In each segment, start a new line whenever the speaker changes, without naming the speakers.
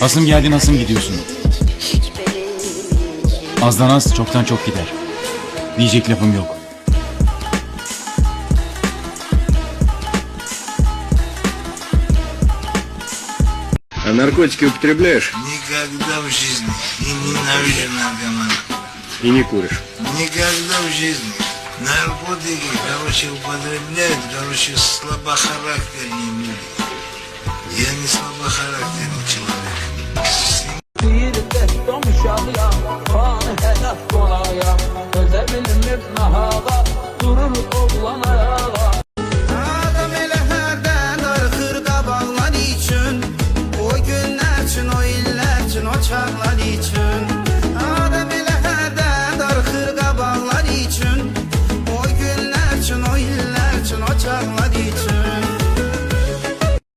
Hasım geldi nasıl gidiyorsun? Azdan az çoktan çok gider. Diyecek lafım yok.
А наркотики употребляешь?
Никогда в жизни. И ненавижу наркомана.
И не куришь?
Никогда в жизни. Наркотики, употребляют, слабохарактерные люди. Я не слабохарактерный человек.
Adam elə hərdən darıxır qabaqlar üçün, o günlər üçün, o illər üçün, o çağlar üçün. Adam elə hərdən darıxır qabaqlar üçün, o günlər üçün, o illər üçün, o çağlar üçün.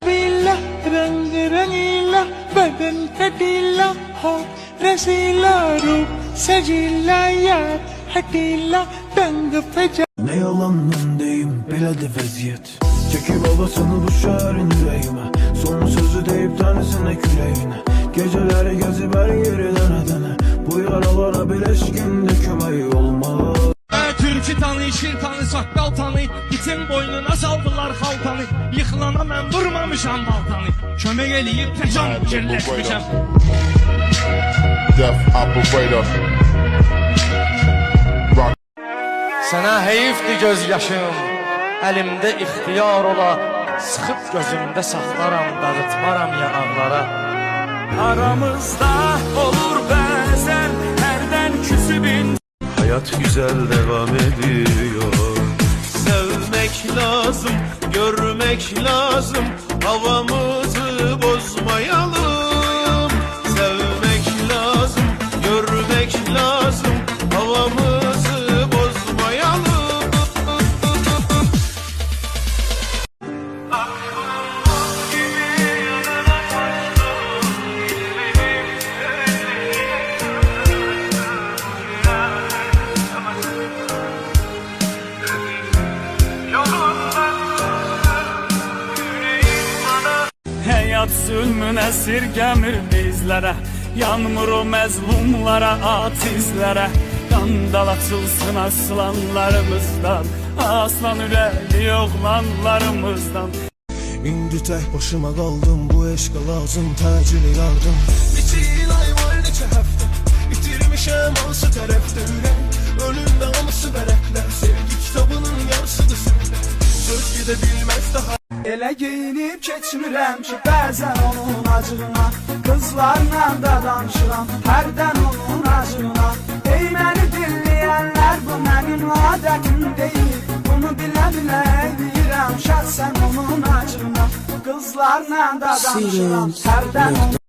Billah, rang rangila, badan kadila, ho rasila, rup sajila, yar hatila, dang feca.
Ne yalandan deyim belədir vəziyyət. Çəkib babasını düşərin ürəyimə, son sözü deyib tanesine küləyinə. Geceləri gəzib hər yeri dənə-dənə, bu yaralara bir eşqində kömək olmaz.
Türkü tanı, şir tanı, saqqal tanı, itin boynuna saldılar xaltanı. Yıxılana mən vurmamışam baltanı, kömək eləyib təkam kirləşmişəm.
Death operator.
Sənə heyifdir göz yaşım, əlimdə ixtiyar ola, sıxıb gözümdə saxlaram, dağıtmaram yanaqlara. Aramızda olur bəzən hərdən küsübün.
Hayat güzel devam ediyor. Sevmek lazım, görmek lazım, havamızı bozmayalım. Sevmek lazım, görmek lazım, havamızı bozmayalım.
Hayat zulmün esirgemir bizlere, yanmır o mezlumlara, atizlere. Qandal açılsın aslanlarımızdan, aslan ürəkli oğlanlarımızdan.
İndi tək başıma qaldım, bu eşqə lazım təcil yardım. Neçə il ay var, neçə həftə, itirmişəm hansı tərəfdə ürək. Önümdə hamısı vərəqlər, sevgi kitabının yarısıdır səndə. Söz gedə bilməz daha.
Elə geyinib keçmirəm ki, bəzən onun acığına, qızlarla da danışıram, hərdən onun acığına. Ey məni dinləyənlər, bu mənim adətim deyil, bunu bilə-bilə eləyirəm şəxsən onun acığına. Qızlarla da danışıram, hərdən onun